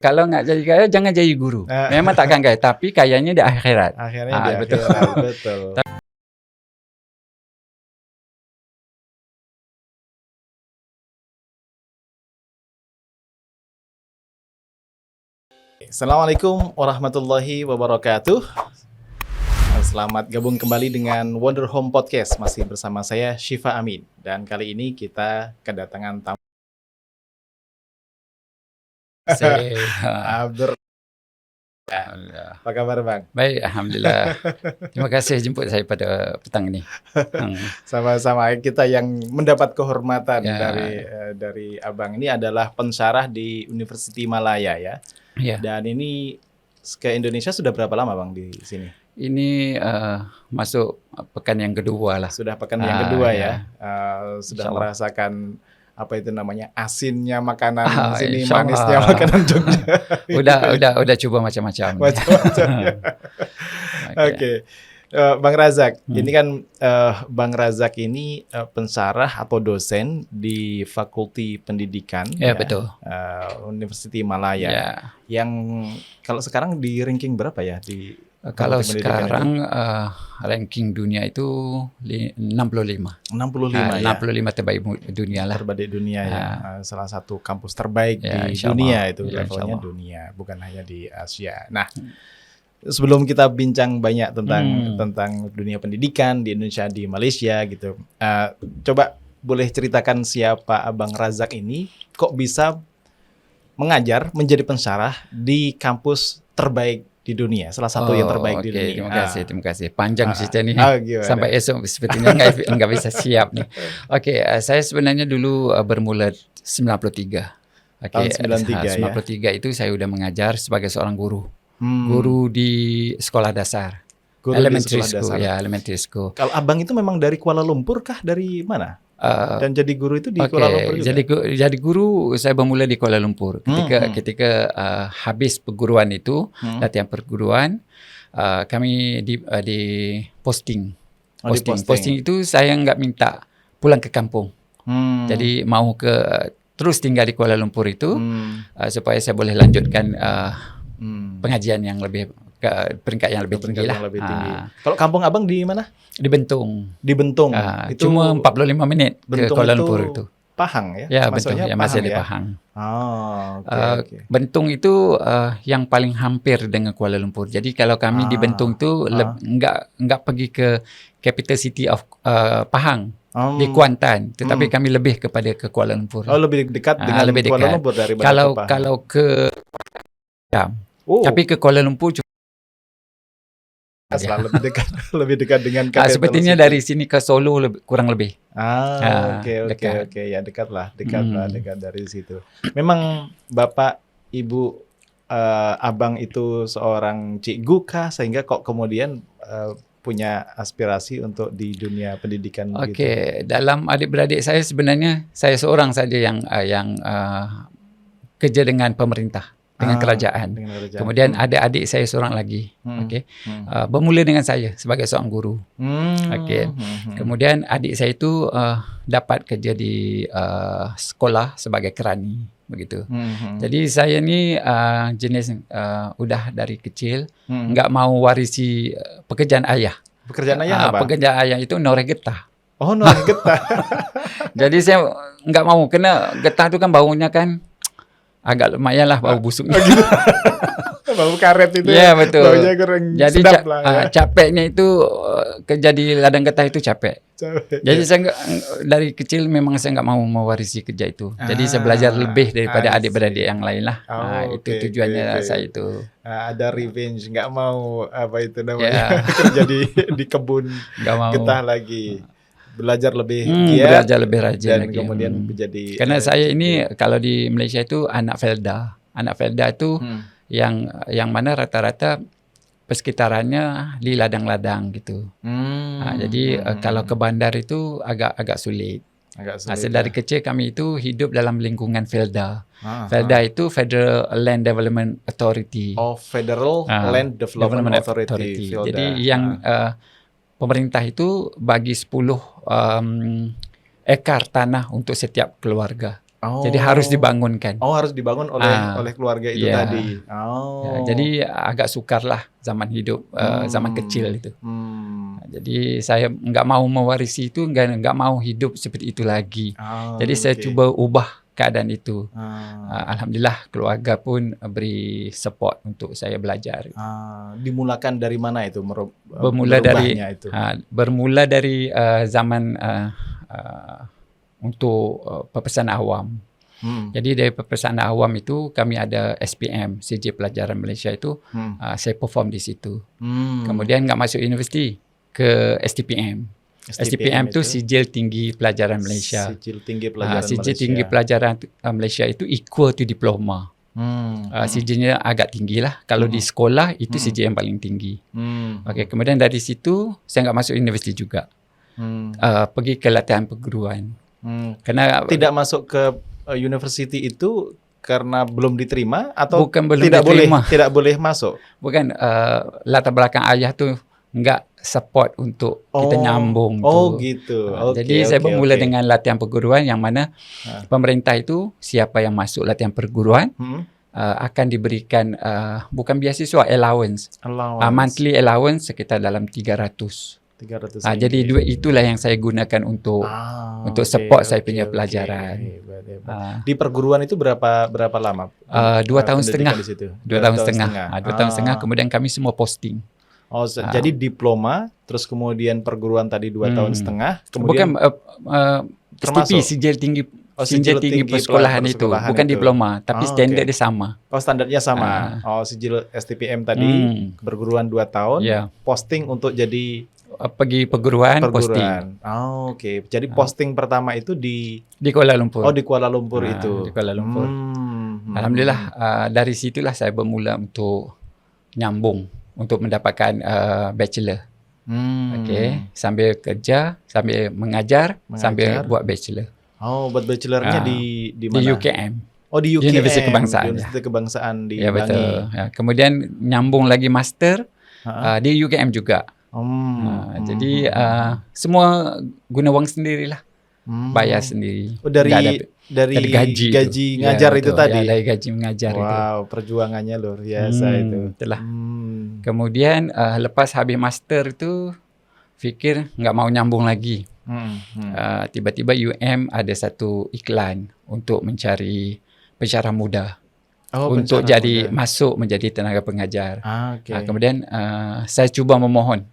Kalau nggak jadi kaya, jangan jadi guru. Memang takkan kaya, tapi kayanya di akhirat. Akhirnya di Betul. akhirat, betul. Assalamualaikum warahmatullahi wabarakatuh. Selamat gabung kembali dengan Wonder Home Podcast. Masih bersama saya Syifa Amin. Dan kali ini kita kedatangan tamu Abdur. Apa kabar Bang? Baik, alhamdulillah. Terima kasih jemput saya pada petang ini. Sama-sama, kita yang mendapat kehormatan dari Abang ini adalah pensyarah di University Malaya ya. Ya. Dan ini ke Indonesia sudah berapa lama Bang di sini? Ini masuk pekan yang kedua lah. Sudah pekan yang kedua ya. Sudah Insyaallah. merasakan apa itu namanya, asinnya makanan sini, Insyaallah. manisnya makanan Jogja. udah coba macam-macam. Macam-macam. Oke. Bang Razak, ini kan Bang Razak ini pensyarah atau dosen di Fakulti Pendidikan Betul. University Malaya. Ya. Yang kalau sekarang di ranking berapa ya di Kalau Fakulti Pendidikan sekarang ranking dunia itu 65. 65 ya. 65 terbaik dunia lah. Terbaik dunia ya. Salah satu kampus terbaik di insyaallah. dunia itu, Ya, levelnya insyaallah. dunia, bukan hanya di Asia. Nah, sebelum kita bincang banyak tentang dunia pendidikan di Indonesia, di Malaysia gitu, coba boleh ceritakan siapa Abang Razak ini, kok bisa mengajar menjadi pensyarah di kampus terbaik di dunia, salah satu yang terbaik di dunia. Terima kasih. Panjang cerita ni. Gimana? Sampai esok sepertinya nggak bisa siap nih. Saya sebenarnya dulu bermula 93. Tahun 93 ya. 93 itu saya udah mengajar sebagai seorang guru. Guru di sekolah dasar. Guru elementary di sekolah school, dasar. ya, elementary school. Kalau Abang itu memang dari Kuala Lumpur kah? Dari mana? Dan jadi guru itu di Kuala Lumpur juga? Jadi guru saya bermula di Kuala Lumpur. Ketika habis perguruan itu, latihan perguruan, kami di posting. Posting itu saya nggak minta pulang ke kampung. Jadi mau terus tinggal di Kuala Lumpur itu supaya saya boleh lanjutkan pengajian yang lebih ke peringkat yang lebih tinggi lah. Kalau kampung Abang di mana? Di Bentung. Di Bentung. Itu cuma 45 menit ke Kuala Lumpur itu. Pahang ya? Ya, Bentung. Ya, masih di Pahang. Okay. Bentung itu yang paling hampir dengan Kuala Lumpur. Jadi kalau kami di Bentung tu enggak pergi ke capital city of Pahang, di Kuantan, tetapi kami lebih kepada ke Kuala Lumpur. Lebih dekat dengan Kuala Lumpur daripada ke Pahang. Kalau ke tapi ke Kuala Lumpur lebih dekat dengan capital sepertinya city. dari sini ke Solo kurang lebih. Oke. Ya dekat dari situ. Memang Bapak Ibu Abang itu seorang cikgu kah sehingga kok kemudian punya aspirasi untuk di dunia pendidikan gitu? Dalam adik-beradik saya sebenarnya saya seorang saja yang kerja dengan pemerintah. Dengan kerajaan. Kemudian ada adik saya seorang lagi. Bermula dengan saya sebagai seorang guru. Kemudian adik saya itu dapat kerja di sekolah sebagai kerani begitu. Jadi saya ni jenis udah dari kecil enggak mau warisi pekerjaan ayah. Pekerjaan ayah apa? Pekerjaan ayah itu noreh getah. Oh, noreh getah. Jadi saya enggak mau, kena getah itu kan baunya kan agak lumayan lah bau busuknya. Bau karet itu. Ya, betul. Baunya kurang jadi sedap lah. Ya. Capeknya itu kerja di ladang getah itu capek. Jadi saya dari kecil memang saya nggak mau mewarisi kerja itu. Jadi saya belajar lebih daripada adik-beradik yang lain lah. Itu tujuannya saya itu. Ada revenge, nggak mau apa itu namanya kerja di kebun getah lagi. Belajar lebih giat, belajar lebih rajin dan lagi. Kemudian menjadi karena saya ini kalau di Malaysia itu anak Felda itu yang mana rata-rata persekitarannya di ladang-ladang gitu. Jadi kalau ke bandar itu agak sulit. Dari kecil kami itu hidup dalam lingkungan Felda. Felda itu Federal Land Development Authority. Federal Land Development Authority. Jadi yang pemerintah itu bagi 10 ekar tanah untuk setiap keluarga. Jadi harus dibangunkan. Oh, harus dibangun oleh keluarga itu tadi. Jadi agak sukar lah zaman hidup, zaman kecil itu. Jadi saya nggak mau mewarisi itu, nggak mau hidup seperti itu lagi. Jadi saya coba ubah keadaan itu. Alhamdulillah keluarga pun beri support untuk saya belajar. Dimulakan dari mana itu? Bermula dari zaman untuk peperiksaan awam. Jadi dari peperiksaan awam itu kami ada SPM, CJ Pelajaran Malaysia itu, saya perform di situ. Kemudian nggak masuk universiti, ke STPM. STPM itu Sijil Tinggi Pelajaran Malaysia. Sijil Tinggi Pelajaran Malaysia. Sijil Tinggi Pelajaran Malaysia itu equal to diploma. Sijilnya agak tinggi lah. Kalau di sekolah itu sijil yang paling tinggi. Okey, kemudian dari situ saya nggak masuk universiti juga. Pergi ke latihan perguruan. Karena tidak masuk ke university itu karena belum diterima atau bukan belum diterima. Tidak boleh masuk. Bukan, latar belakang ayah tu enggak support untuk kita nyambung tu. Gitu. Jadi saya bermula dengan latihan perguruan yang mana pemerintah itu siapa yang masuk latihan perguruan akan diberikan bukan beasiswa, allowance. Monthly allowance sekitar dalam 300. Jadi duit itulah yang saya gunakan untuk support saya punya pelajaran. Di perguruan itu berapa lama? 2 tahun setengah. 2 tahun setengah. Kemudian kami semua posting. Jadi diploma, terus kemudian perguruan tadi 2 tahun setengah. Kemudian STP, Sijil Tinggi. Sijil tinggi persekolahan itu, bukan diploma, tapi standar dia sama. Standarnya sama. Sijil STPM tadi, perguruan 2 tahun, posting untuk jadi pergi perguruan. Posting. Jadi posting pertama itu di Kuala Lumpur. Di Kuala Lumpur itu. Di Kuala Lumpur. Alhamdulillah dari situlah saya bermula untuk nyambung untuk mendapatkan bachelor. Sambil kerja, sambil mengajar, sambil buat bachelor. Buat bachelornya di mana? Di UKM. Di UKM. Universiti Kebangsaan. Universiti Kebangsaan di Bangi. Betul. Kemudian nyambung lagi master di UKM juga. Jadi semua guna wang sendirilah, bayar sendiri. Dari gaji ngajar itu tadi. Dari gaji mengajar itu. Perjuangannya luar biasa itu. Itulah. Kemudian lepas habis master itu fikir nggak mau nyambung lagi. Tiba-tiba UM ada satu iklan untuk mencari pensyarah muda. Untuk masuk menjadi tenaga pengajar. Kemudian saya cuba memohon.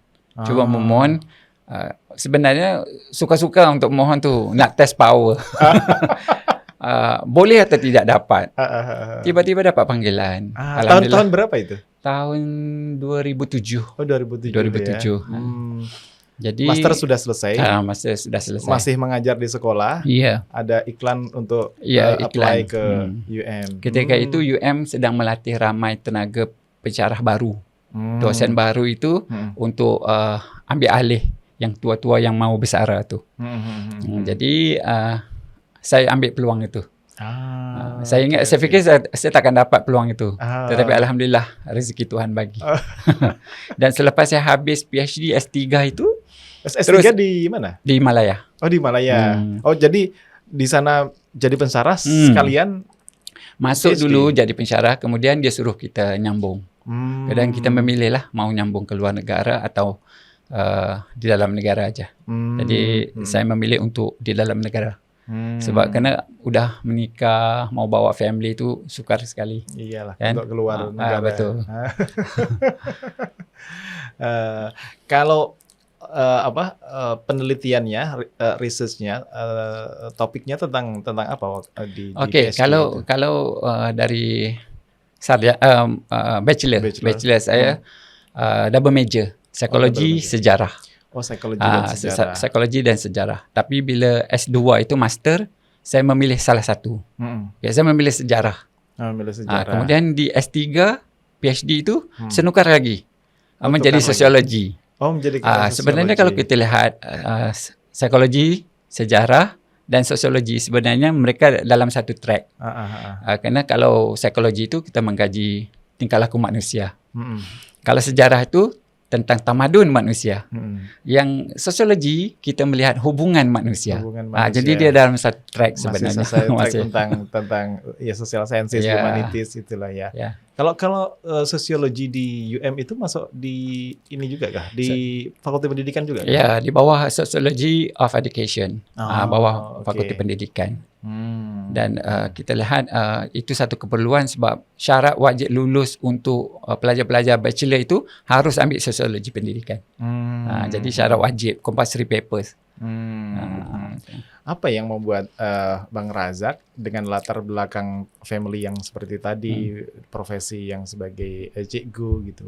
Sebenarnya suka-suka untuk mohon tu, nak test power. Boleh atau tidak dapat. Tiba-tiba dapat panggilan. Tahun berapa itu? Tahun 2007. 2007. Jadi master sudah selesai. Master sudah selesai. Masih mengajar di sekolah. Iya. Ada iklan untuk apply ke UM. Ketika itu UM sedang melatih ramai tenaga pensyarah baru. Dosen baru itu untuk ambil alih yang tua-tua yang mau bersara tu. Jadi saya ambil peluang itu. Saya fikir saya takkan dapat peluang itu. Tetapi alhamdulillah rezeki Tuhan bagi. Dan selepas saya habis PhD S3 itu, S3 di mana? Di Malaya. Di Malaya. Jadi di sana jadi pensyarah sekalian masuk PhD. Dulu jadi pensyarah, kemudian dia suruh kita nyambung. Kadang kita memilih lah mau nyambung ke luar negara atau di dalam negara aja. Jadi saya memilih untuk di dalam negara. Sebab karena udah menikah, mau bawa family itu sukar sekali. Iyalah, kan? Untuk keluar negara. Betul. Kalau penelitiannya, researchnya, topiknya tentang apa di kalau dari bachelor saya double major, psikologi, sejarah. Psikologi dan sejarah. Psikologi dan sejarah. Tapi bila S2 itu master, saya memilih salah satu. Saya memilih sejarah. Kemudian di S3, PhD itu senukar lagi. Menjadi sosiologi. Menjadi sebenarnya kalau kita lihat psikologi, sejarah dan sosiologi sebenarnya mereka dalam satu track. Karena kalau psikologi itu kita mengkaji tingkah laku manusia. Kalau sejarah itu tentang tamadun manusia. Yang sosiologi kita melihat hubungan manusia. Jadi dia dalam satu track sebenarnya. Masih tentang ya social sciences, humanities itulah ya. Kalau sosiologi di UM itu masuk di ini juga kah? Di Fakulti Pendidikan juga? Ya, di bawah Sociology of Education, bawah Fakulti Pendidikan. Dan kita lihat itu satu keperluan sebab syarat wajib lulus untuk pelajar-pelajar bachelor itu harus ambil sosiologi pendidikan. Jadi syarat wajib, compulsory papers. Apa yang membuat Bang Razak dengan latar belakang family yang seperti tadi, profesi yang sebagai cikgu gitu,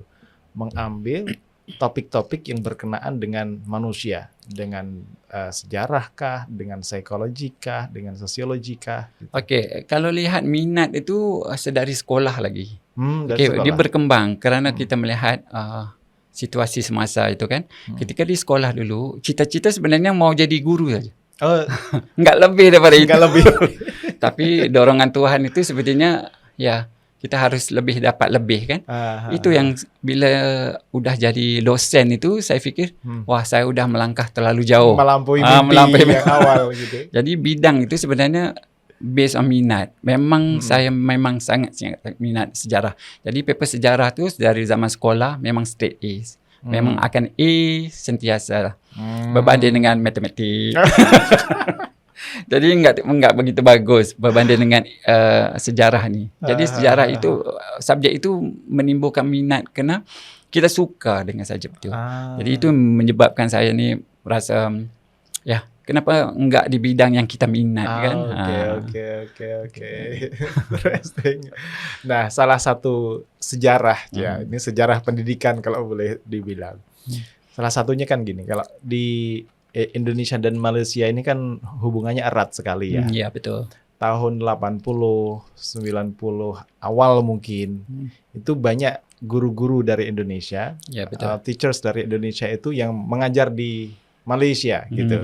mengambil topik-topik yang berkenaan dengan manusia, dengan sejarah kah, dengan psikologi kah, dengan sosiologi kah? Gitu. Okey, kalau lihat minat itu sedari sekolah lagi. Dia berkembang kerana kita melihat situasi semasa itu kan. Ketika di sekolah dulu, cita-cita sebenarnya mau jadi guru saja. Enggak lebih daripada itu. Enggak lebih. Tapi dorongan Tuhan itu sepertinya ya kita harus dapat lebih kan. Itu yang bila udah jadi dosen itu saya fikir wah saya udah melangkah terlalu jauh. Melampaui mimpi yang awal gitu. Jadi bidang itu sebenarnya based on minat. Memang saya memang sangat minat sejarah. Jadi paper sejarah tu dari zaman sekolah memang straight A's. Memang akan A sentiasa berbanding dengan matematik. Jadi enggak begitu bagus berbanding dengan sejarah ni. Jadi sejarah itu subjek itu menimbulkan minat kerana kita suka dengan subjek itu. Jadi itu menyebabkan saya ni rasa ya kenapa enggak di bidang yang kita minat kan. Okey. Interesting. Nah, salah satu sejarah ya, ini sejarah pendidikan kalau boleh dibilang. Salah satunya kan gini, kalau di Indonesia dan Malaysia ini kan hubungannya erat sekali ya. Iya, betul. Tahun 80, 90 awal mungkin itu banyak guru-guru dari Indonesia, teachers dari Indonesia itu yang mengajar di Malaysia gitu.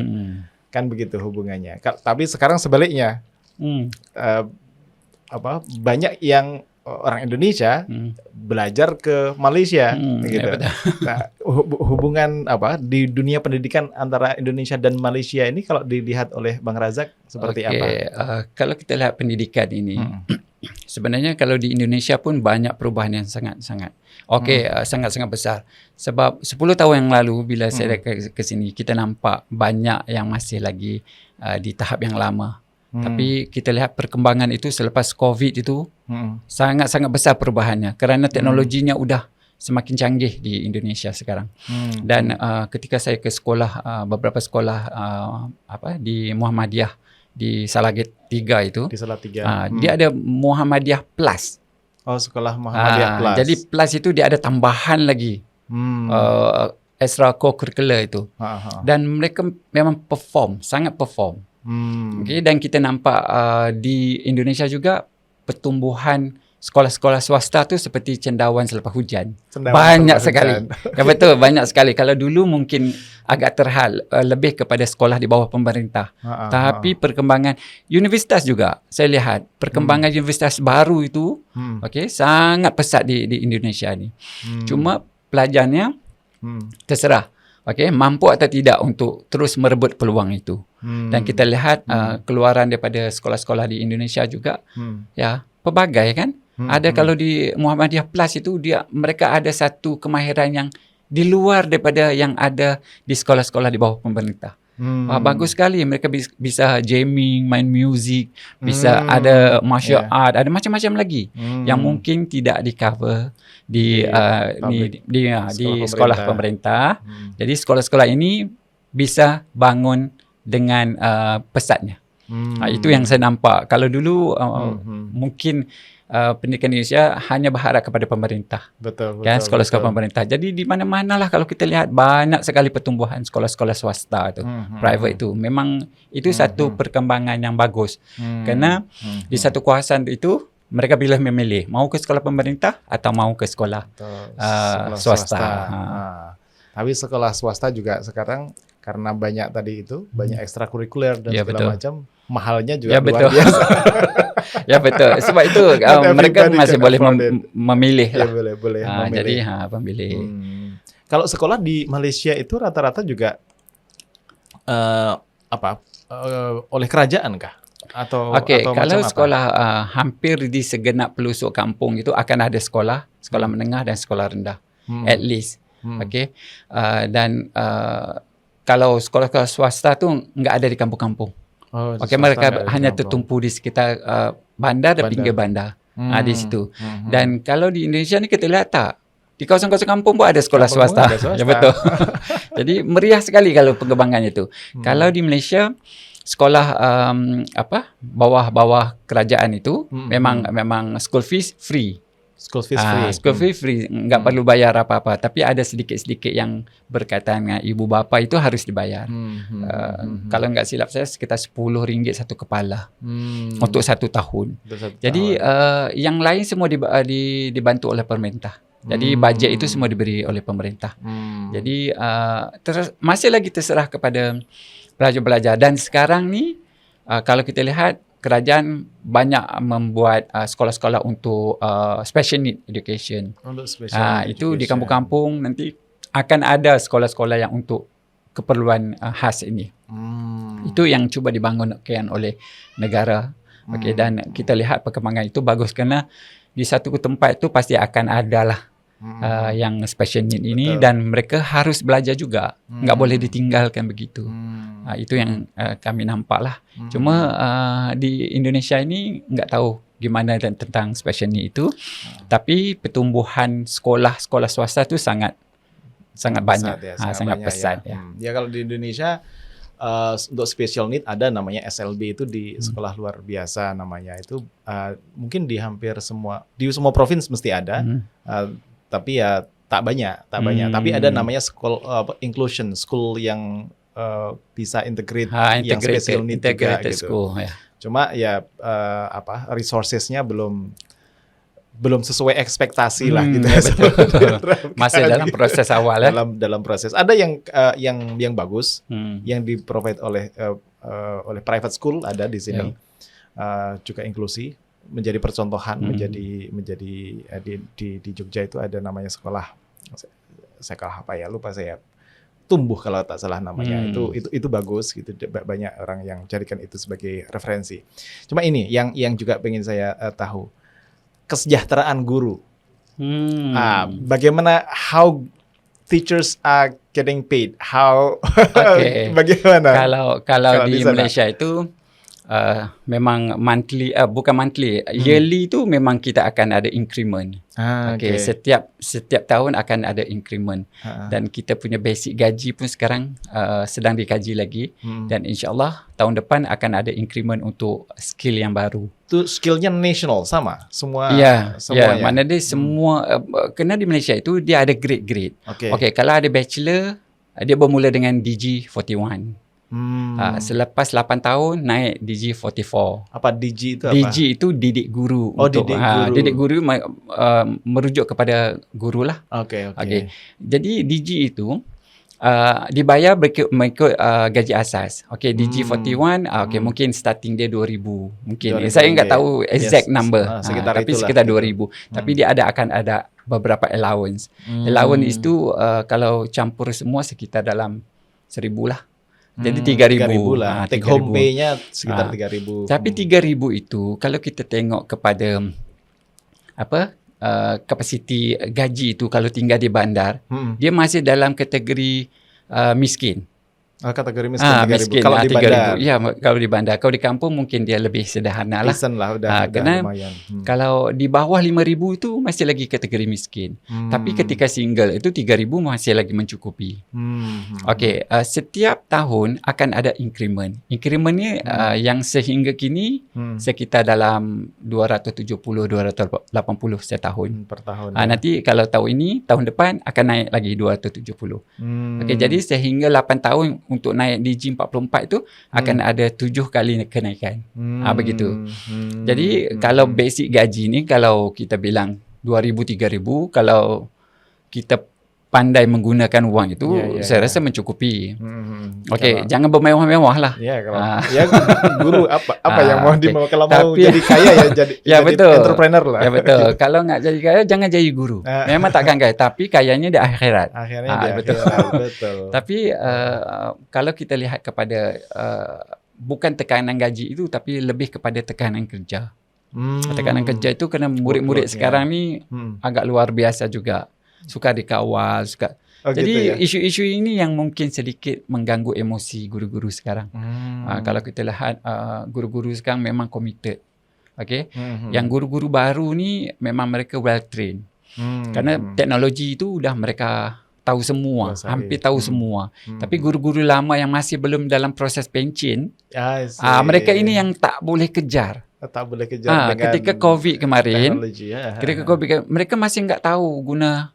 Kan begitu hubungannya. Tapi sekarang sebaliknya. Banyak yang orang Indonesia belajar ke Malaysia gitu. Nah, hubungan di dunia pendidikan antara Indonesia dan Malaysia ini kalau dilihat oleh Bang Razak seperti apa? Kalau kita lihat pendidikan ini sebenarnya kalau di Indonesia pun banyak perubahan yang sangat-sangat sangat-sangat besar. Sebab 10 tahun yang lalu bila saya ke sini kita nampak banyak yang masih lagi di tahap yang lama. Tapi kita lihat perkembangan itu selepas COVID itu sangat-sangat besar perubahannya kerana teknologinya udah semakin canggih di Indonesia sekarang. Dan ketika saya ke sekolah beberapa sekolah di Muhammadiyah di Salagit 3 itu. Di Salatiga. Dia ada Muhammadiyah Plus. Oh, sekolah Muhammadiyah Plus. Jadi Plus itu dia ada tambahan lagi. Extra co-curricular itu. Dan mereka memang sangat perform. Dan kita nampak di Indonesia juga pertumbuhan sekolah-sekolah swasta tu seperti cendawan selepas hujan. Banyak sekali. Ya betul, banyak sekali. Kalau dulu mungkin agak terhal lebih kepada sekolah di bawah pemerintah. Tapi perkembangan universitas juga saya lihat perkembangan universitas baru itu sangat pesat di Indonesia ni. Cuma pelajarnya terserah mampu atau tidak untuk terus merebut peluang itu. Dan kita lihat keluaran daripada sekolah-sekolah di Indonesia juga pelbagai kan. Ada kalau di Muhammadiyah Plus itu mereka ada satu kemahiran yang di luar daripada yang ada di sekolah-sekolah di bawah pemerintah. Bagus sekali mereka bisa jamming, main music, bisa ada martial art, ada macam-macam lagi yang mungkin tidak di cover di sekolah pemerintah. Jadi sekolah-sekolah ini bisa bangun dengan pesatnya. Itu yang saya nampak. Kalau dulu mungkin pendidikan Indonesia hanya berharap kepada pemerintah. Betul. Sekolah-sekolah pemerintah. Jadi di mana-mana lah kalau kita lihat banyak sekali pertumbuhan sekolah-sekolah swasta tu, private itu. Memang itu satu perkembangan yang bagus. Kerana di satu kawasan itu mereka boleh memilih mau ke sekolah pemerintah atau mau ke sekolah swasta. Tapi sekolah swasta juga sekarang karena banyak tadi itu, banyak ekstrakurikuler dan segala macam, mahalnya juga luar biasa. Ya betul. Sebab itu mereka masih boleh memilih lah. Boleh memilih. Jadi pemilih. Kalau sekolah di Malaysia itu rata-rata juga oleh kerajaan kah? Atau kalau macam sekolah hampir di segenap pelosok kampung itu akan ada sekolah menengah dan sekolah rendah, at least. Okey, dan kalau sekolah swasta tu enggak ada di kampung-kampung. Okey, mereka hanya tertumpu di sekitar bandar dan pinggir bandar. Di situ. Dan kalau di Indonesia ni kita lihat tak, di kawasan-kawasan kampung pun ada sekolah swasta. Ya, betul. Jadi meriah sekali kalau pengembangannya itu. Kalau di Malaysia sekolah bawah kerajaan itu memang school fees free. School fees free, enggak perlu bayar apa-apa, tapi ada sedikit-sedikit yang berkaitan dengan ibu bapa itu harus dibayar. Kalau enggak silap saya sekitar RM10 satu kepala untuk 1 tahun. Jadi yang lain semua dibantu oleh pemerintah. Jadi bajet itu semua diberi oleh pemerintah. Jadi masih lagi terserah kepada pelajar-pelajar. Dan sekarang ni kalau kita lihat kerajaan banyak membuat sekolah-sekolah untuk special need education. Itu di kampung-kampung nanti akan ada sekolah-sekolah yang untuk keperluan khas ini. Itu yang cuba dibangunkan oleh negara. Okey, dan kita lihat perkembangan itu bagus kerana di satu tempat itu pasti akan ada lah yang special need ini. Betul. Dan mereka harus belajar juga. Enggak boleh ditinggalkan begitu. Itu yang kami nampak lah. Cuma di Indonesia ini enggak tahu gimana tentang special need itu. Tapi pertumbuhan sekolah swasta itu sangat banyak. Sangat pesat. Ya, kalau di Indonesia untuk special need ada namanya SLB itu di sekolah luar biasa namanya itu. Mungkin di hampir di semua provinsi mesti ada. Tapi ya tak banyak. Tapi ada namanya inclusion school yang bisa integrate yang special need juga gitu. School, ya. Cuma ya resourcesnya belum sesuai ekspektasi lah gitu. Masih dalam proses awal ya. Dalam proses. Ada yang bagus yang di-provide oleh private school ada di sini. Juga inklusi. Menjadi percontohan, menjadi di Jogja itu ada namanya sekolah lupa saya, Tumbuh kalau tak salah namanya. Itu bagus gitu, banyak orang yang jadikan itu sebagai referensi. Cuma ini yang juga pengen saya tahu, kesejahteraan guru. Bagaimana how teachers are getting paid, bagaimana kalau di Malaysia itu memang monthly, bukan monthly, yearly tu memang kita akan ada increment. Setiap tahun akan ada increment. Dan kita punya basic gaji pun sekarang sedang dikaji lagi. Dan insyaAllah tahun depan akan ada increment untuk skill yang baru. Tu skillnya national sama semua. Semuanya. Mana dia semua kena di Malaysia itu dia ada grade. Okay, kalau ada bachelor dia bermula dengan DG41. Selepas 8 tahun naik DG44. Apa DG itu apa? DG itu didik guru. Didik guru merujuk kepada guru lah. Okay. Jadi DG itu dibayar mengikut gaji asas. DG41 mungkin starting dia 2,000 mungkin. Saya enggak tahu exact number. Tapi sekitar 2,000. Tapi dia akan ada beberapa allowance. Allowance itu kalau campur semua sekitar dalam 1,000 lah. Jadi 3,000 lah. Take home pay-nya sekitar 3,000. Tapi 3,000 itu kalau kita tengok kepada kapasiti gaji itu kalau tinggal di bandar, dia masih dalam kategori miskin. Kategori miskin 3,000 kalau di bandar. Ya, kalau di bandar. Kalau di kampung mungkin dia lebih sederhana lah. Decent lah udah lumayan. Kalau di bawah 5,000 itu masih lagi kategori miskin. Tapi ketika single itu 3,000 masih lagi mencukupi. Setiap tahun akan ada increment. Increment ni yang sehingga kini sekitar dalam 270-280 setahun. Per tahun. Nanti kalau tahun ini, tahun depan akan naik lagi 270. Jadi sehingga 8 tahun untuk naik DG44 itu akan ada 7 kali kenaikan. Begitu. Jadi kalau basic gaji ni kalau kita bilang 2,000 3,000, kalau kita pandai menggunakan wang itu, saya rasa mencukupi. Okey, jangan bermewah-mewah lah. Ya, kalau guru apa yang mau dimau kalau mau jadi kaya ya jadi betul. entrepreneur lah. Ya betul. Kalau nggak jadi kaya, jangan jadi guru. Memang takkan kaya, tapi kayanya di akhirat. Akhirnya di betul. akhirat, betul. Tapi kalau kita lihat kepada bukan tekanan gaji itu, tapi lebih kepada tekanan kerja. Tekanan kerja itu kerana murid-murid sekarang ni agak luar biasa juga. Suka dikawal, suka. Jadi isu-isu ini yang mungkin sedikit mengganggu emosi guru-guru sekarang. Kalau kita lihat guru-guru sekarang memang committed. Okey. Yang guru-guru baru ni memang mereka well trained. Kerana teknologi itu dah mereka tahu semua, hampir tahu semua. Tapi guru-guru lama yang masih belum dalam proses pencen, mereka ini yang tak boleh kejar. Tak boleh kejar dengan ketika COVID kemarin, mereka masih enggak tahu guna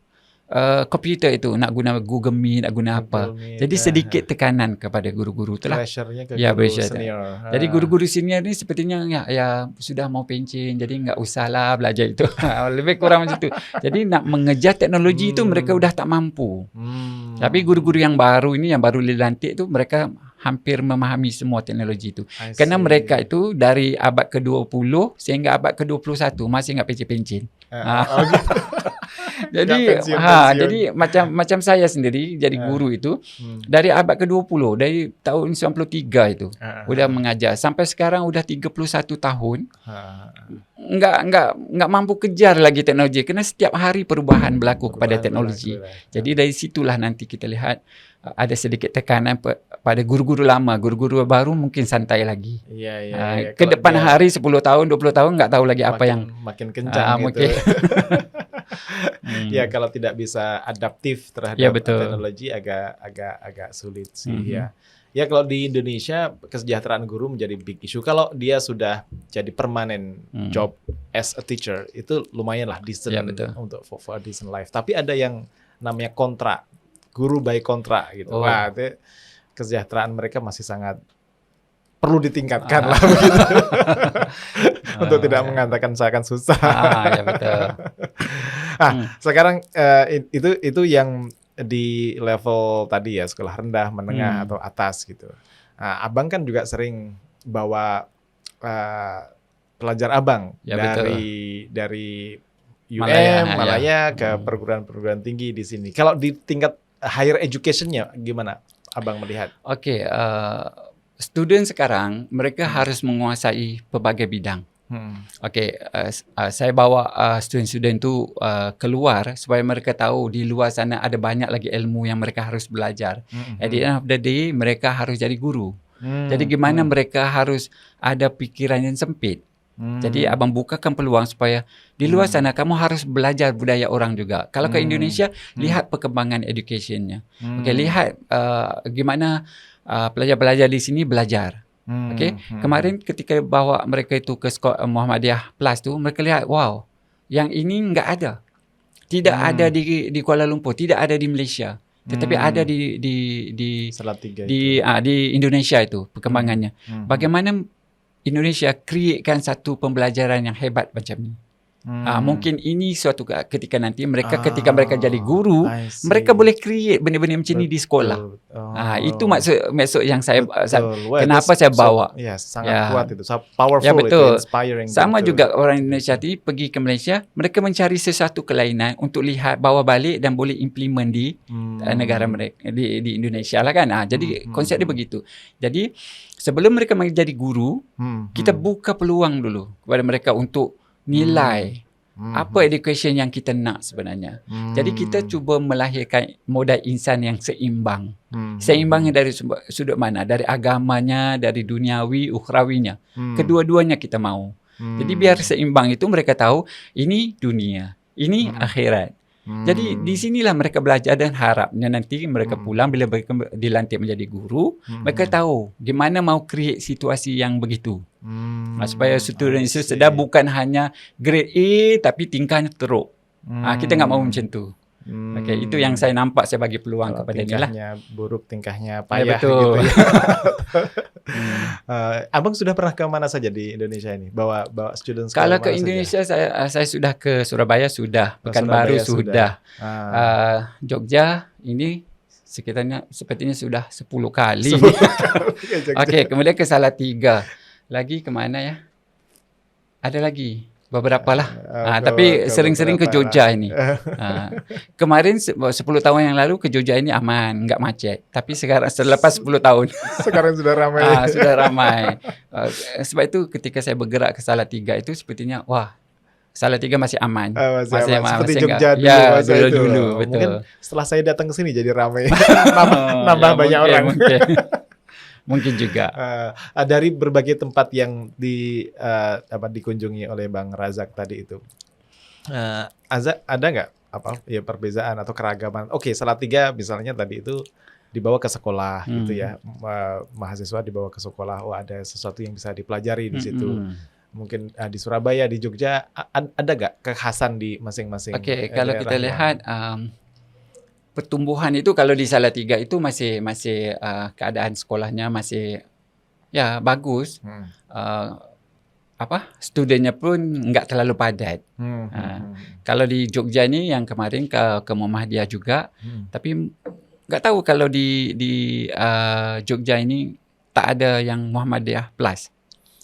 komputer itu, nak guna Google Meet, nak guna apa. Jadi sedikit tekanan kepada guru-guru itulah. Pressure-nya ke guru senior. Jadi guru-guru senior ni sepertinya ya sudah mau pencen, jadi enggak usahlah belajar itu. Lebih kurang macam itu. Jadi nak mengejar teknologi itu mereka sudah tak mampu. Tapi guru-guru yang baru ini, yang baru dilantik tu, mereka hampir memahami semua teknologi itu. Kerana mereka itu dari abad ke-20 sehingga abad ke-21 masih enggak pencen-pencen. Jadi macam saya sendiri jadi guru itu dari abad ke-20, dari tahun 93 itu sudah mengajar sampai sekarang sudah 31 tahun. Enggak mampu kejar lagi teknologi kerana setiap hari perubahan berlaku kepada teknologi. Jadi dari situlah nanti kita lihat ada sedikit tekanan pada guru-guru lama. Guru-guru baru mungkin santai lagi. Ke depan hari 10 tahun, 20 tahun enggak tahu lagi apa yang makin kencang gitu. Ya, kalau tidak bisa adaptif terhadap teknologi agak sulit sih ya. Ya, kalau di Indonesia kesejahteraan guru menjadi big issue. Kalau dia sudah jadi permanent job as a teacher, itu lumayan lah decent untuk for a decent life. Tapi ada yang namanya kontrak, guru by kontrak gitu. Wah, itu kesejahteraan mereka masih sangat perlu ditingkatkan lah begitu. Untuk tidak mengatakan seakan susah. Ya betul. Sekarang itu yang di level tadi ya, sekolah rendah, menengah atau atas gitu. Abang kan juga sering bawa pelajar abang dari Malaya ke perguruan-perguruan tinggi di sini. Kalau di tingkat higher education-nya gimana abang melihat? Okey, student sekarang mereka harus menguasai pelbagai bidang. Okey, saya bawa student-student tu keluar supaya mereka tahu di luar sana ada banyak lagi ilmu yang mereka harus belajar. At the end of the day, mereka harus jadi guru. Jadi gimana mereka harus ada pikiran yang sempit. Jadi abang bukakan peluang supaya di luar sana kamu harus belajar budaya orang juga. Kalau ke Indonesia, lihat perkembangan education-nya. Okey, lihat gimana pelajar-pelajar di sini belajar. Okey, kemarin ketika bawa mereka itu ke sekolah Muhammadiyah Plus tu, mereka lihat, wow, yang ini enggak ada. Tidak ada di Kuala Lumpur, tidak ada di Malaysia. Tetapi ada di Salatiga di Indonesia itu perkembangannya. Bagaimana Indonesia createkan satu pembelajaran yang hebat macam ni. Mungkin ini suatu ketika nanti ketika mereka jadi guru, mereka boleh create benda-benda macam ni di sekolah. Itu maksud yang saya kenapa saya bawa. Sangat kuat itu. Powerful betul. Itu, inspiring. Sama juga orang Indonesia ni pergi ke Malaysia, mereka mencari sesuatu kelainan untuk lihat, bawa balik dan boleh implement di negara mereka di Indonesia lah kan. Jadi konsep dia begitu. Jadi sebelum mereka menjadi guru, kita buka peluang dulu kepada mereka untuk nilai apa education yang kita nak sebenarnya. Jadi kita cuba melahirkan modal insan yang seimbang. Seimbangnya dari sudut mana? Dari agamanya, dari duniawi, ukhrawinya. Kedua-duanya kita mau. Jadi biar seimbang itu mereka tahu ini dunia, ini akhirat. Jadi di sinilah mereka belajar dan harapnya nanti mereka pulang bila mereka dilantik menjadi guru, mereka tahu gimana mau create situasi yang begitu. Supaya student itu sedar bukan hanya grade A tapi tingkahnya teruk. Kita enggak mahu macam tu. Okey, itu yang saya nampak saya bagi peluang kepada dia lah. Tingkahnya buruk, tingkahnya payah betul. gitu ya. Abang sudah pernah ke mana saja di Indonesia ini? Bawa students Kalau ke ke mana Indonesia saya sudah ke Surabaya sudah, Pekanbaru Surabaya sudah. Jogja ini sepertinya sudah 10 kali. 10 kali. Okey, kemudian ke Salatiga. Lagi ke mana ya? Ada lagi beberapa lah. Tapi sering-sering ke Jogja ini. Kemarin 10 tahun yang lalu ke Jogja ini aman, enggak macet. Tapi sekarang selepas 10 tahun sekarang sudah ramai. Sudah ramai. Sebab itu ketika saya bergerak ke Salatiga itu sepertinya wah, Salatiga masih aman. Masih aman. Seperti masih Jogja dulu. Ya, dulu betul. Mungkin setelah saya datang ke sini jadi ramai. nambah banyak orang. Mungkin juga. Dari berbagai tempat yang dikunjungi oleh Bang Razak tadi itu, ada nggak perbedaan atau keragaman? Oke, Salatiga misalnya tadi itu dibawa ke sekolah gitu ya, mahasiswa dibawa ke sekolah. Ada sesuatu yang bisa dipelajari di situ. Mungkin di Surabaya, di Jogja, ada nggak kekhasan di masing-masing? Oke, kalau kita lihat pertumbuhan itu kalau di Salatiga itu masih keadaan sekolahnya masih ya bagus. Studennya pun enggak terlalu padat. Kalau di Jogja ini yang kemarin ke Muhammadiyah juga, tapi enggak tahu kalau di Jogja ini tak ada yang Muhammadiyah Plus.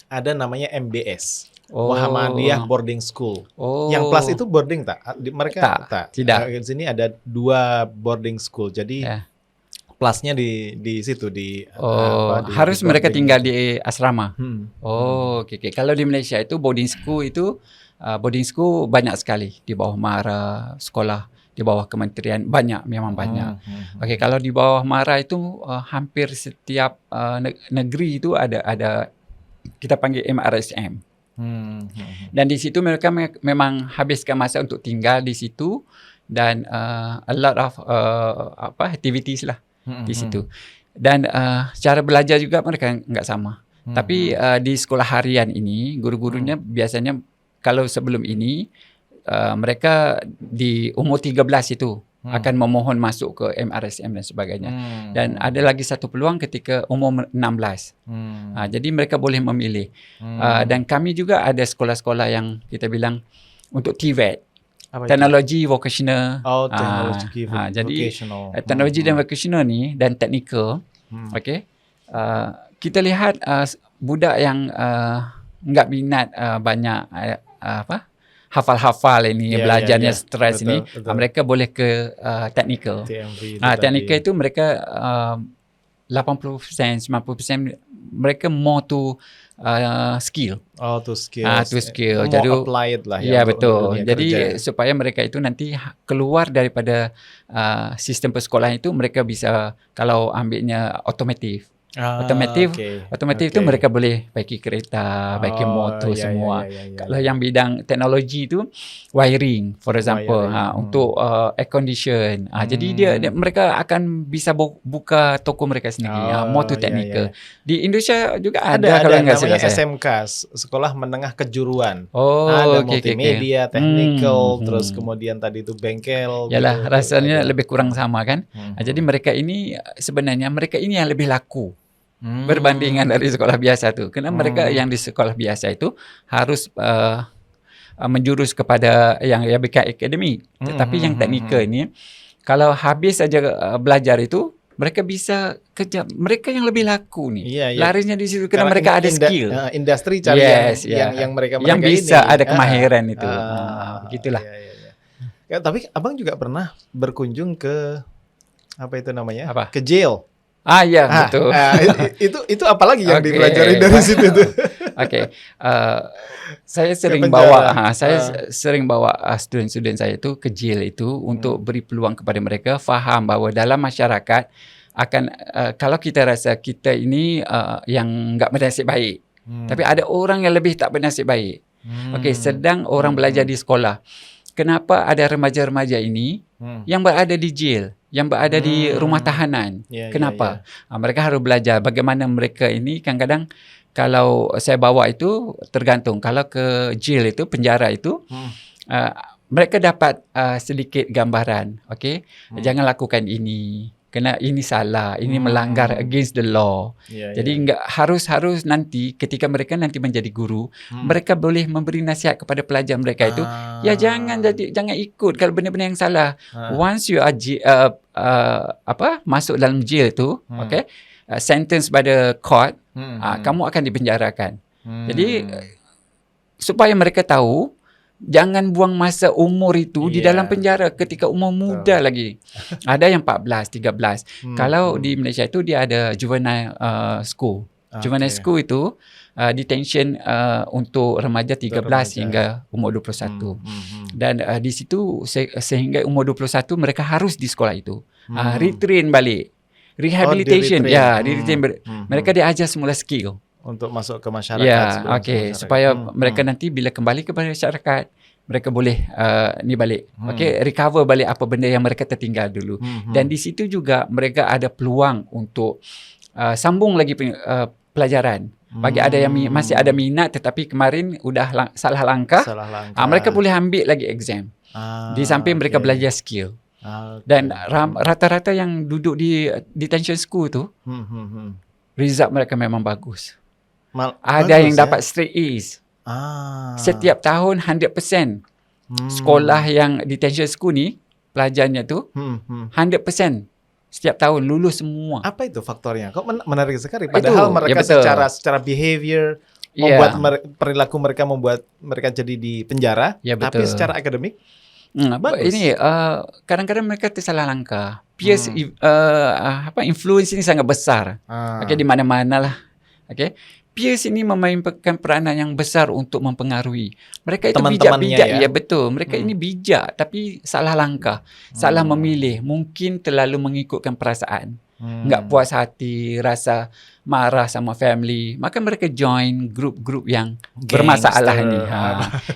Ada namanya MBS. Muhammadiyah Boarding School. Yang Plus itu boarding tak? Mereka tak. Tidak. Di sini ada 2 boarding school. Jadi Plusnya di situ harus mereka tinggal di asrama. Oke. Kalau di Malaysia itu boarding school banyak sekali di bawah MARA, sekolah di bawah kementerian memang banyak. Okey, kalau di bawah MARA itu hampir setiap negeri itu ada kita panggil MRSM. Dan di situ mereka memang habiskan masa untuk tinggal di situ dan a lot of activities lah di situ. Dan cara belajar juga mereka enggak sama. Tapi di sekolah harian ini guru-gurunya biasanya kalau sebelum ini mereka di umur 13 itu akan memohon masuk ke MRSM dan sebagainya. Dan ada lagi satu peluang ketika umur 16. Jadi mereka boleh memilih. Dan kami juga ada sekolah-sekolah yang kita bilang untuk TVET. Teknologi vocational. Teknologi vocational. Jadi teknologi dan vocational ni dan technical. Kita lihat budak yang enggak minat banyak hafal-hafal ini, belajarnya stres ini, mereka boleh ke technical. Technical itu mereka 80%, 90% mereka more to skill. To skill. More Jadi applied lah ya. Betul. Jadi kerja. supaya mereka itu nanti keluar daripada sistem persekolahan itu mereka bisa kalau ambilnya otomotif. Otomotif itu mereka boleh baiki kereta, baiki motor semua. Kalau yang bidang teknologi itu wiring, for example, untuk air condition. Jadi mereka akan bisa buka toko mereka sendiri. Motor technical. Di Indonesia juga ada kalau enggak salah saya. SMK, Sekolah Menengah Kejuruan. Ada multimedia, technical, terus kemudian tadi itu bengkel. Yalah, rasanya lebih kurang sama kan. Jadi mereka ini sebenarnya yang lebih laku. Berbandingan dari sekolah biasa tu. Kerana mereka yang di sekolah biasa itu harus menjurus kepada yang bukan akademik. Tetapi yang teknikal ini kalau habis saja belajar itu mereka bisa kerja. Mereka yang lebih laku ni. Larinya di situ kerana mereka ada skill. Industri cari yang mereka yang bisa ini. Ada kemahiran itu. Begitulah. Tapi abang juga pernah berkunjung ke itu namanya? Apa? Ke jail. Betul. Itu apa lagi yang dipelajari dari situ tuh? Saya sering bawa student-student saya itu ke jail itu untuk beri peluang kepada mereka faham bahawa dalam masyarakat akan kalau kita rasa kita ini yang enggak bernasib baik, tapi ada orang yang lebih tak bernasib baik. Sedang orang belajar di sekolah. Kenapa ada remaja-remaja ini yang berada di jail, yang berada di rumah tahanan? Kenapa? Mereka harus belajar bagaimana mereka ini kadang-kadang kalau saya bawa itu tergantung. Kalau ke jail itu, penjara itu, mereka dapat sedikit gambaran, okey. Jangan lakukan ini. Ini salah, ini melanggar against the law. Jadi enggak harus nanti ketika mereka nanti menjadi guru, mereka boleh memberi nasihat kepada pelajar mereka itu, ya jangan ikut kalau benda-benda yang salah. Once you are masuk dalam jail tu, okey, sentence by the court, kamu akan dipenjarakan. Jadi supaya mereka tahu jangan buang masa umur itu di dalam penjara ketika umur muda lagi. Ada yang 14, 13. Kalau di Malaysia itu dia ada juvenile school. Juvenile school itu detention untuk remaja 13 hingga umur 21. Dan di situ sehingga umur 21 mereka harus di sekolah itu. Retrain balik. Rehabilitation. Di-retrain. Mereka diajar semula skill. Untuk masuk ke masyarakat. Ya, okey. Supaya mereka nanti bila kembali kepada masyarakat, mereka boleh balik. Okey, recover balik apa benda yang mereka tertinggal dulu. Dan di situ juga mereka ada peluang untuk sambung lagi pelajaran. Bagi ada yang masih ada minat tetapi kemarin udah salah langkah. Mereka boleh ambil lagi exam. Di samping mereka belajar skill. Dan rata-rata yang duduk di detention school tu, result mereka memang bagus. Ada yang dapat straight A's. Setiap tahun 100%. Sekolah yang detention school ni, pelajarnya tu 100%. Setiap tahun lulus semua. Apa itu faktornya? Kok menarik sekali. Padahal mereka secara behavior membuat perilaku mereka membuat mereka jadi di penjara, tapi secara akademik bagus. Ini kadang-kadang mereka tersalah langkah. Peers influence ini sangat besar. Okey, di mana-mana lah. Okey. Peers ini memainkan peranan yang besar untuk mempengaruhi. Mereka itu bijak-bijak. Ya betul. Mereka ini bijak tapi salah langkah. Salah memilih. Mungkin terlalu mengikutkan perasaan. Enggak puas hati, rasa marah sama family. Maka mereka join grup-grup yang bermasalah ni.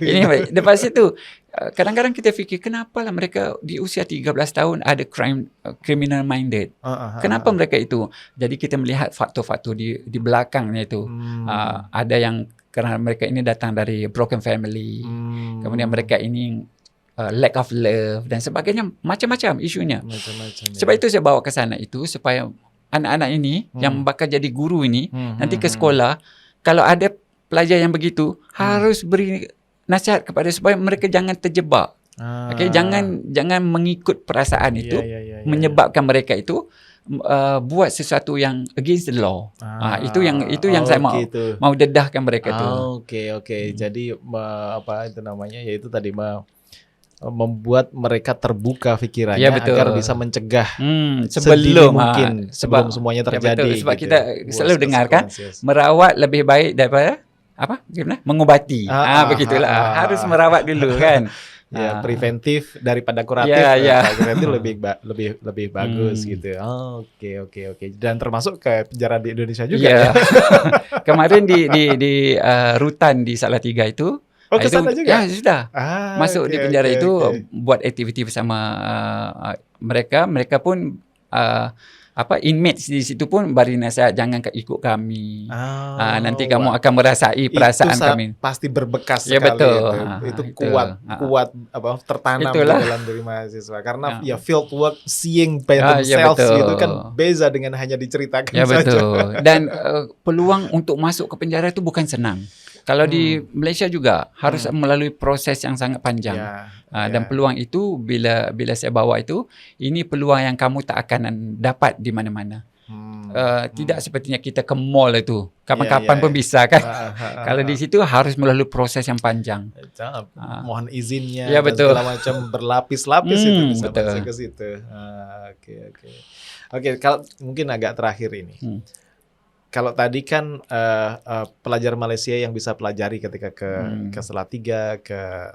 Ini lepas itu kadang-kadang kita fikir kenapalah mereka di usia 13 tahun ada criminal minded. Kenapa mereka itu? Jadi kita melihat faktor-faktor di belakangnya itu. Ada yang kerana mereka ini datang dari broken family. Kemudian mereka ini lack of love dan sebagainya, macam-macam isunya. Sebab itu saya bawa ke sana itu supaya anak-anak ini yang bakal jadi guru ini nanti ke sekolah, kalau ada pelajar yang begitu harus beri nasihat kepada supaya mereka jangan terjebak. Okey, jangan mengikut perasaan itu menyebabkan mereka itu buat sesuatu yang against the law. Itu yang saya mau dedahkan mereka tu. Okey. Jadi apa itu namanya? Yaitu tadi membuat mereka terbuka pikirannya agar bisa mencegah sebelum semuanya terjadi. Sebab kita selalu dengarkan merawat lebih baik daripada gimana? Mengubati. Begitulah. Harus merawat dulu kan. Preventif daripada kuratif. Preventif lebih bagus gitu. Oke. Dan termasuk ke penjara di Indonesia juga. Kemarin di rutan di Salatiga itu. Ke sana juga? Ya, sudah. Masuk di penjara itu buat aktiviti bersama mereka. Mereka pun inmates di situ pun beri nasihat, jangan ikut kami. Nanti kamu akan merasai perasaan kami. Pasti berbekas sekali. Betul. Itu kuat tertanam di dalam diri mahasiswa. Karena field work, seeing by themselves itu kan beza dengan hanya diceritakan saja. Betul. Dan peluang untuk masuk ke penjara itu bukan senang. Kalau di Malaysia juga harus melalui proses yang sangat panjang. Dan peluang itu bila saya bawa itu, ini peluang yang kamu tak akan dapat di mana-mana. Tidak sepertinya kita ke mall itu. Kapan-kapan pun bisa kan. Kalau di situ harus melalui proses yang panjang. Mohon izinnya dan segala macam berlapis-lapis itu bisa masuk ke situ. Oke, kalau mungkin agak terakhir ini. Kalau tadi kan pelajar Malaysia yang bisa pelajari ketika ke Salatiga, ke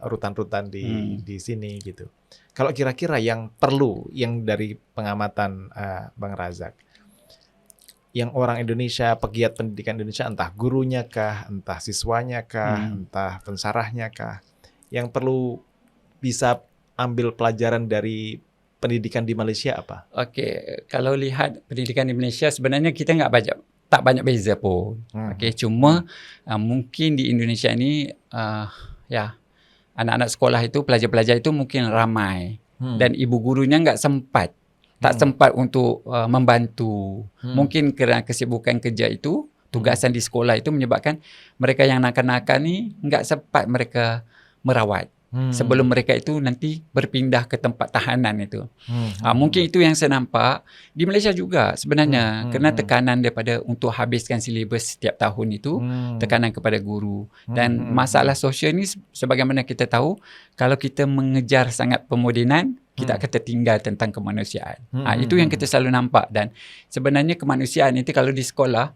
rutan-rutan di sini gitu. Kalau kira-kira yang perlu, yang dari pengamatan Bang Razak, yang orang Indonesia, pegiat pendidikan Indonesia, entah gurunya kah, entah siswanya kah, entah pensarahnya kah, yang perlu bisa ambil pelajaran dari pendidikan di Malaysia apa? Okey, kalau lihat pendidikan di Malaysia sebenarnya kita tak banyak beza pun. Okey, cuma mungkin di Indonesia ni anak-anak sekolah itu, pelajar-pelajar itu mungkin ramai dan ibu gurunya tak sempat untuk membantu. Mungkin kerana kesibukan kerja itu, tugasan di sekolah itu menyebabkan mereka yang nakal-nakal ni enggak sempat mereka merawat. Sebelum mereka itu nanti berpindah ke tempat tahanan itu. Mungkin itu yang saya nampak di Malaysia juga sebenarnya, kerana tekanan daripada untuk habiskan silibus setiap tahun itu, tekanan kepada guru. Dan masalah sosial ni sebagaimana kita tahu, kalau kita mengejar sangat pemodenan, kita akan tertinggal tentang kemanusiaan. Itu yang kita selalu nampak. Dan sebenarnya kemanusiaan itu kalau di sekolah,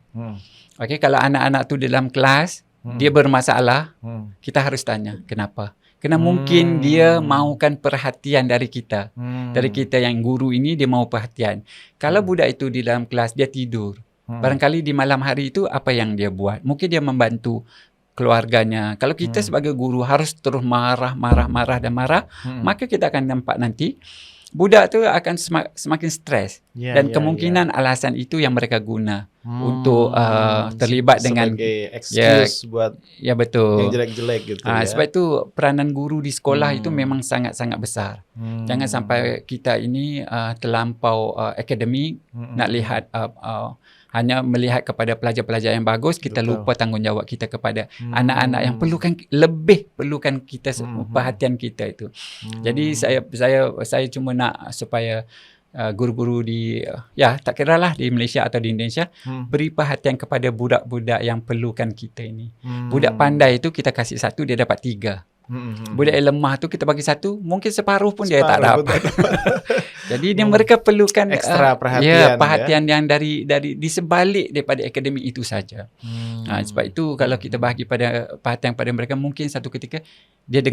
kalau anak-anak tu dalam kelas, dia bermasalah, kita harus tanya kenapa. Kerana mungkin dia mahukan perhatian dari kita. Dari kita yang guru ini, dia mahu perhatian. Kalau budak itu di dalam kelas, dia tidur. Barangkali di malam hari itu, apa yang dia buat? Mungkin dia membantu keluarganya. Kalau kita sebagai guru harus terus marah, maka kita akan nampak nanti, budak tu akan semakin stres. Dan kemungkinan alasan itu yang mereka guna untuk terlibat dengan sebagai excuse buat betul. yang jelek-jelek gitu Sebab itu peranan guru di sekolah itu memang sangat-sangat besar. Jangan sampai kita ini terlampau akademik, nak lihat hanya melihat kepada pelajar-pelajar yang bagus, kita lupa tanggungjawab kita kepada anak-anak yang perlukan kita perhatian kita itu. Jadi saya cuma nak supaya guru-guru di tak kiralah di Malaysia atau di Indonesia beri perhatian kepada budak-budak yang perlukan kita ini. Budak pandai itu kita kasih 1, dia dapat 3. Budak yang lemah tu kita bagi 1, mungkin separuh pun dia tak dapat. Jadi mereka perlukan ekstra perhatian yang dari di sebalik daripada akademik itu saja. Sebab itu kalau kita bagi perhatian pada mereka, mungkin satu ketika dia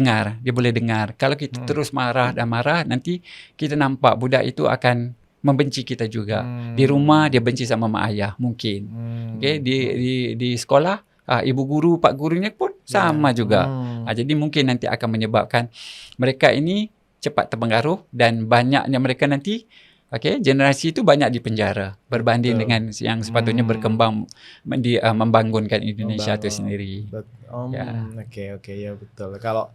boleh dengar. Kalau kita terus marah, nanti kita nampak budak itu akan membenci kita juga. Di rumah dia benci sama mak ayah mungkin. Di sekolah ibu guru, pak gurunya pun sama juga. Jadi mungkin nanti akan menyebabkan mereka ini cepat terpengaruh dan banyaknya mereka nanti generasi itu banyak di penjara berbanding dengan yang sepatutnya berkembang membangunkan Indonesia itu sendiri. Oke, ya betul. Kalau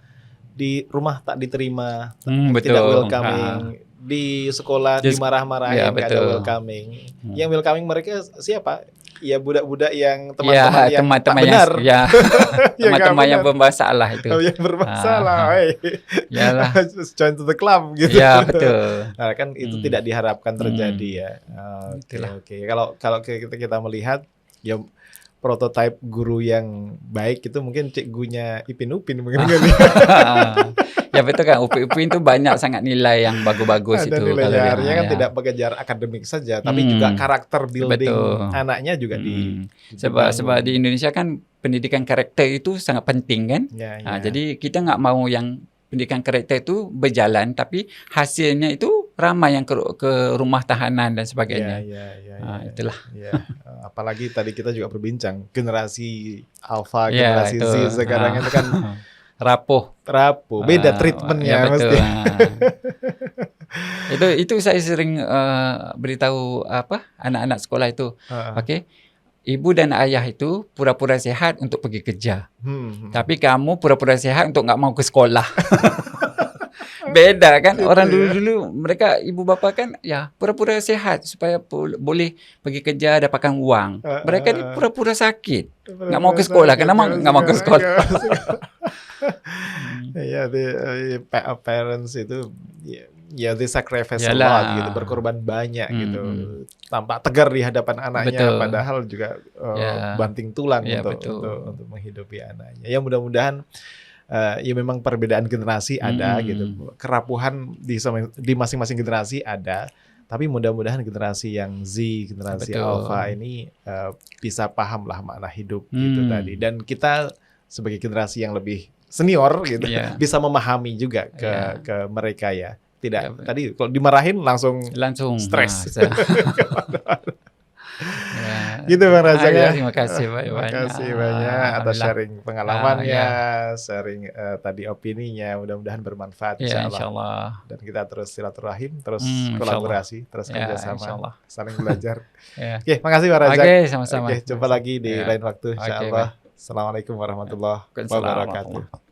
di rumah tak diterima, betul. tidak welcoming, di sekolah dimarah-marahin, nggak ada welcoming. Yang welcoming mereka siapa? Ya budak-budak yang teman-teman yang tak benar. Teman-teman yang bermasalah itu. Yang bermasalah. Yalah. Join to the club gitu. Ya, betul. Nah, kan itu tidak diharapkan terjadi ya. Oke. Kalau kita melihat ya prototipe guru yang baik itu mungkin cikgunya Ipin Upin mungkin kali. Ya betul kan, Upin itu banyak sangat nilai yang bagus-bagus itu. Nilai-nilainya kan tidak mengejar akademik saja, tapi juga karakter building anaknya juga sebab di Indonesia kan pendidikan karakter itu sangat penting kan. Jadi kita nggak mau yang pendidikan karakter itu berjalan, tapi hasilnya itu ramai yang ke rumah tahanan dan sebagainya. Itulah. Apalagi tadi kita juga berbincang generasi Alpha, generasi Z sekarang itu kan rapuh, beda treatmentnya mesti. Itu saya sering beritahu anak-anak sekolah itu. Ibu dan ayah itu pura-pura sehat untuk pergi kerja. Tapi kamu pura-pura sehat untuk nggak mau ke sekolah. Beda kan? Orang dulu-dulu mereka ibu bapa kan pura-pura sehat supaya boleh pergi kerja dapatkan uang. Mereka ni pura-pura sakit. Nggak mau ke sekolah. Kenapa nggak mau ke sekolah? Parents itu they sacrifice a lot gitu, berkorban banyak gitu, tampak tegar di hadapan anaknya. Padahal juga banting tulang untuk menghidupi anaknya. Ya mudah-mudahan ya memang perbedaan generasi ada gitu, kerapuhan di masing-masing generasi ada, tapi mudah-mudahan generasi yang Z, generasi Alpha ini bisa paham lah makna hidup gitu tadi, dan kita sebagai generasi yang lebih senior gitu bisa memahami juga ke mereka ya. Tidak tadi kalau dimarahin langsung stres. Gitu Bang Razak ya. Terima kasih banyak atas sharing pengalamannya, sharing tadi opininya. Mudah-mudahan bermanfaat insyaallah. Dan kita terus silaturahim, terus kolaborasi, terus kerjasama, saling belajar. Oke, makasih Bang Razak. Sama-sama. Jumpa lagi di lain waktu insyaallah. Assalamualaikum warahmatullahi wabarakatuh.